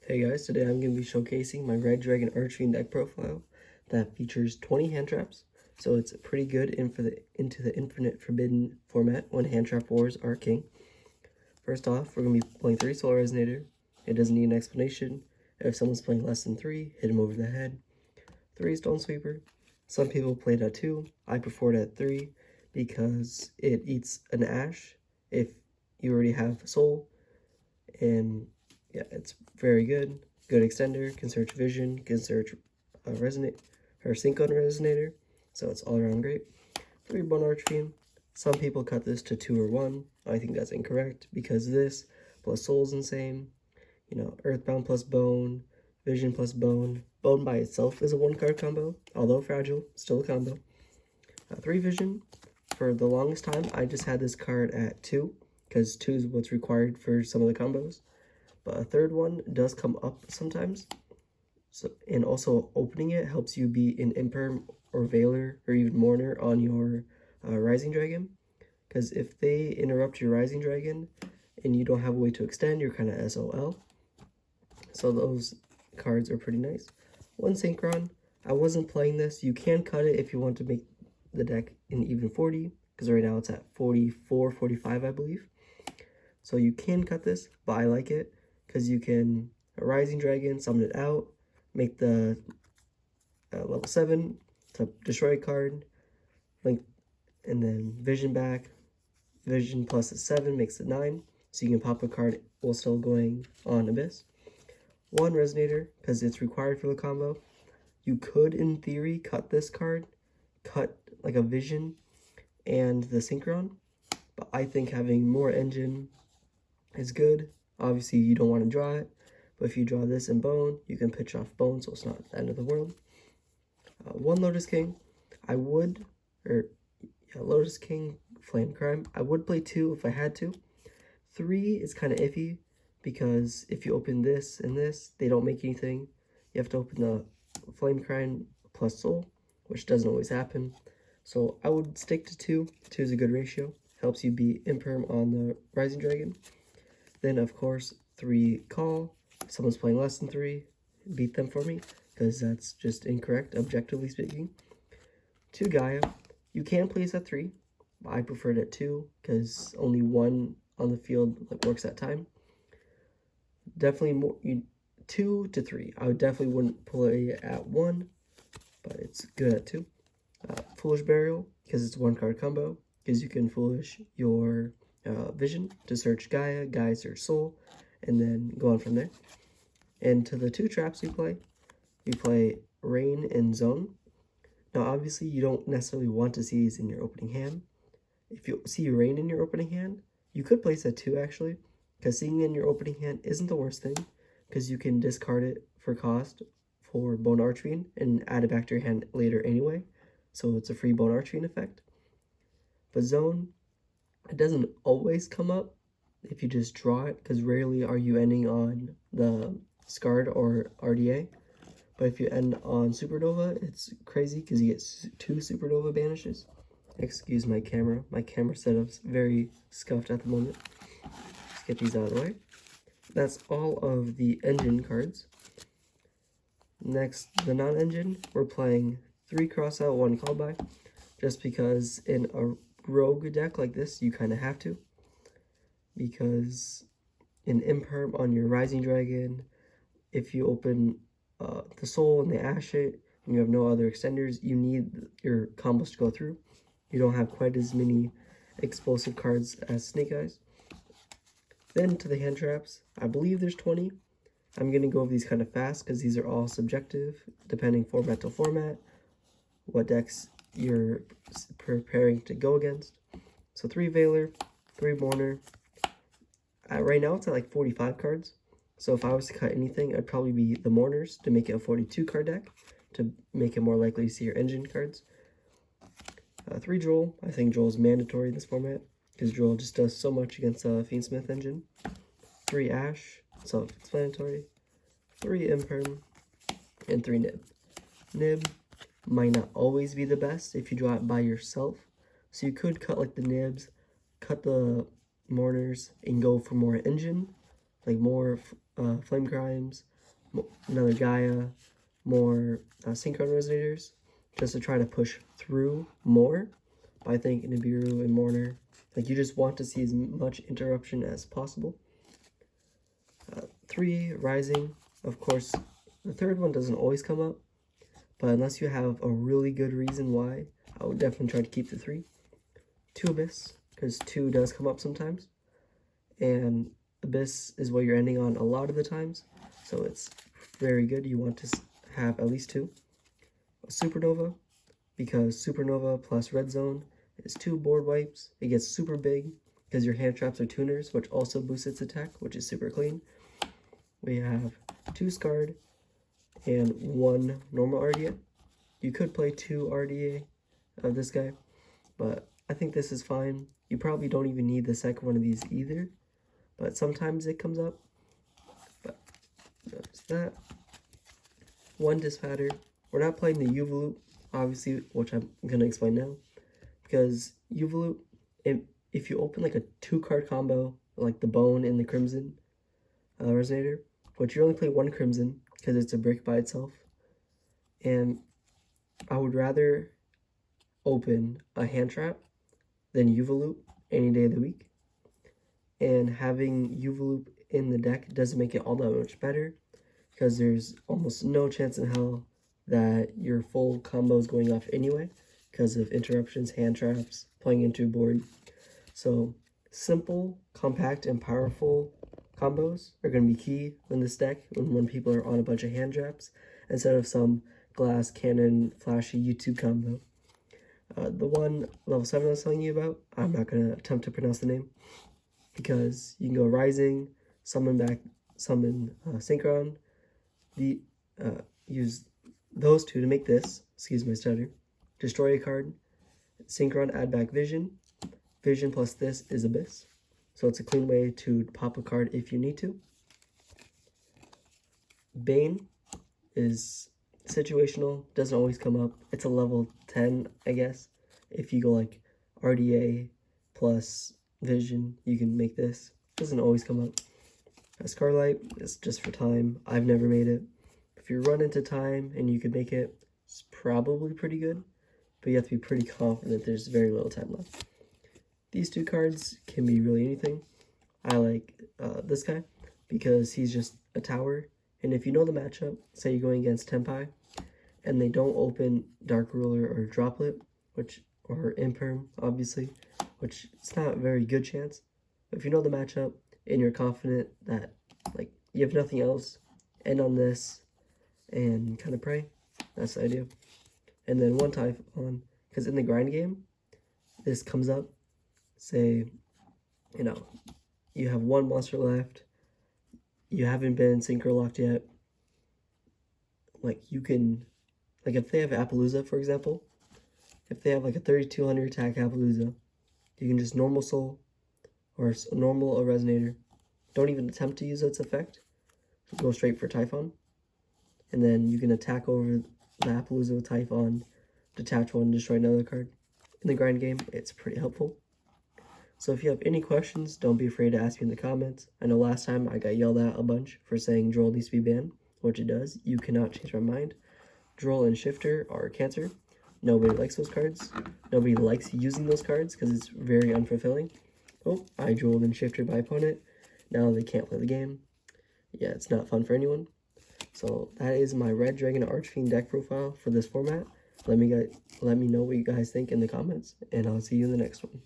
Hey guys, today I'm going to be showcasing my Red Dragon Archfiend deck profile that features 20 hand traps, so it's pretty good into the Infinite Forbidden format when hand trap wars are king. First off, we're going to be playing 3 Soul Resonator. It doesn't need an explanation. If someone's playing less than 3, hit him over the head. 3 Stone Sweeper. Some people play it at 2. I prefer it at 3 because it eats an Ash if you already have Soul, and yeah, it's very good. Good extender, can search vision, can search resonate or sync on resonator, so it's all around great. 3 Bone Archfiend. Some people cut this to 2 or 1. I think that's incorrect because this plus soul's insane. You know, Earthbound plus bone, vision plus bone. Bone by itself is a 1-card combo, although fragile, still a combo. 3 vision. For the longest time, I just had this card at 2 because 2 is what's required for some of the combos. But a third one does come up sometimes. So, and also opening it helps you be an Imperm or Veiler or even Mourner on your Rising Dragon. Because if they interrupt your Rising Dragon and you don't have a way to extend, you're kind of SOL. So those cards are pretty nice. 1 Synchron. I wasn't playing this. You can cut it if you want to make the deck an even 40. Because right now it's at 44, 45, I believe. So you can cut this, but I like it. Because you can Rising Dragon, summon it out, make the level 7 to destroy a card, link, and then vision back. Vision plus a 7 makes it 9, so you can pop a card while still going on Abyss. 1 Resonator, because it's required for the combo. You could, in theory, cut this card, cut like a Vision and the Synchron, but I think having more engine is good. Obviously, you don't want to draw it, but if you draw this in bone, you can pitch off bone, so it's not the end of the world. 1 Lotus King. Lotus King, Flame Crime. I would play 2 if I had to. 3 is kind of iffy, because if you open this and this, they don't make anything. You have to open the Flame Crime plus Soul, which doesn't always happen. So I would stick to 2. 2 is a good ratio. Helps you be Imperm on the Rising Dragon. Then, of course, 3 Call. If someone's playing less than 3, beat them for me, because that's just incorrect, objectively speaking. 2 Gaia. You can place at 3, but I prefer it at 2, because only 1 on the field works at time. Definitely more 2 to 3. I would definitely wouldn't play at 1, but it's good at 2. Foolish Burial, because it's 1-card combo, because you can Foolish your Vision to search Gaia, Gaia search Soul, and then go on from there. And to the 2 traps we play Rain and Zone. Now obviously you don't necessarily want to see these in your opening hand. If you see Rain in your opening hand, you could place that 2 actually, because seeing it in your opening hand isn't the worst thing, because you can discard it for cost for Bone Archfiend and add it back to your hand later anyway, so it's a free Bone Archfiend effect. But Zone, it doesn't always come up if you just draw it, because rarely are you ending on the Scarred or RDA. But if you end on Supernova, it's crazy because you get 2 Supernova banishes. Excuse my camera. My camera setup's very scuffed at the moment. Let's get these out of the way. That's all of the engine cards. Next, the non-engine, we're playing 3 cross out, 1 call by, just because in a rogue deck like this, you kind of have to, because in Imperm on your Rising Dragon, if you open the Soul and the Ash it, and you have no other extenders, you need your combos to go through. You don't have quite as many explosive cards as Snake Eyes. Then to the hand traps, I believe there's 20. I'm going to go over these kind of fast, because these are all subjective, depending format to format, what decks you're preparing to go against. So 3 Veiler, 3 Mourner. Right now it's at like 45 cards. So if I was to cut anything, it'd probably be the Mourners to make it a 42 card deck, to make it more likely to see your engine cards. 3 Droll. I think Droll is mandatory in this format, because Droll just does so much against the Fiendsmith engine. 3 Ash, self-explanatory. 3 Imperm, and 3 Nib. Nib might not always be the best if you draw it by yourself, so you could cut like the Nibs, cut the Mourners, and go for more engine, like more Flame Crimes, another Gaia, more Synchron Resonators, just to try to push through more. But I think Nibiru and Mourner, like, you just want to see as much interruption as possible. 3, Rising. Of course, the third one doesn't always come up, but unless you have a really good reason why, I would definitely try to keep the 3. 2, Abyss, because 2 does come up sometimes, and Abyss is what you're ending on a lot of the times, so it's very good. You want to have at least 2. Supernova, because Supernova plus Red Zone is 2 board wipes. It gets super big because your hand traps are tuners, which also boosts its attack, which is super clean. We have 2 Scarred and 1 normal RDA. You could play 2 RDA of this guy, but I think this is fine. You probably don't even need the second one of these either, but sometimes it comes up. But that's that. 1 Disfatter. We're not playing the Uvaloop, obviously, which I'm going to explain now, because Uvaloop, if you open like a 2-card combo, like the Bone and the Crimson Resonator, but you only play 1 Crimson because it's a brick by itself, and I would rather open a hand trap than Uvaloop any day of the week, and having Uvaloop in the deck doesn't make it all that much better, because there's almost no chance in hell that your full combo is going off anyway because of interruptions, hand traps, playing into a board. So simple, compact, and powerful combos are going to be key in this deck when people are on a bunch of hand traps instead of some glass cannon flashy YouTube combo. The one level 7 I was telling you about, I'm not going to attempt to pronounce the name, because you can go Rising, summon Synchron, use those 2 to make this, excuse my stutter, destroy a card, Synchron, add back Vision, Vision plus this is Abyss. So it's a clean way to pop a card if you need to. Bane is situational, doesn't always come up. It's a level 10, I guess. If you go like RDA plus Vision, you can make this. Doesn't always come up. Scarlight is just for time. I've never made it. If you run into time and you could make it, it's probably pretty good, but you have to be pretty confident there's very little time left. These 2 cards can be really anything. I like this guy because he's just a tower, and if you know the matchup, say you're going against Tenpai, and they don't open Dark Ruler or Droplet, or Imperm, obviously, which it's not a very good chance. But if you know the matchup and you're confident that like you have nothing else, end on this and kind of pray. That's the idea. And then 1 Typhon, because in the grind game, this comes up. Say, you know, you have 1 monster left, you haven't been synchro locked yet. Like, you can, like, if they have Appaloosa, for example, if they have like a 3200 attack Appaloosa, you can just normal soul or normal a resonator. Don't even attempt to use its effect. Go straight for Typhon. And then you can attack over the Appaloosa with Typhon, detach 1, destroy another card. In the grind game, it's pretty helpful. So if you have any questions, don't be afraid to ask me in the comments. I know last time I got yelled at a bunch for saying Droll needs to be banned, which it does. You cannot change my mind. Droll and Shifter are cancer. Nobody likes those cards. Nobody likes using those cards because it's very unfulfilling. Oh, I drolled and shifted my opponent. Now they can't play the game. Yeah, it's not fun for anyone. So that is my Red Dragon Archfiend deck profile for this format. Let me know what you guys think in the comments, and I'll see you in the next one.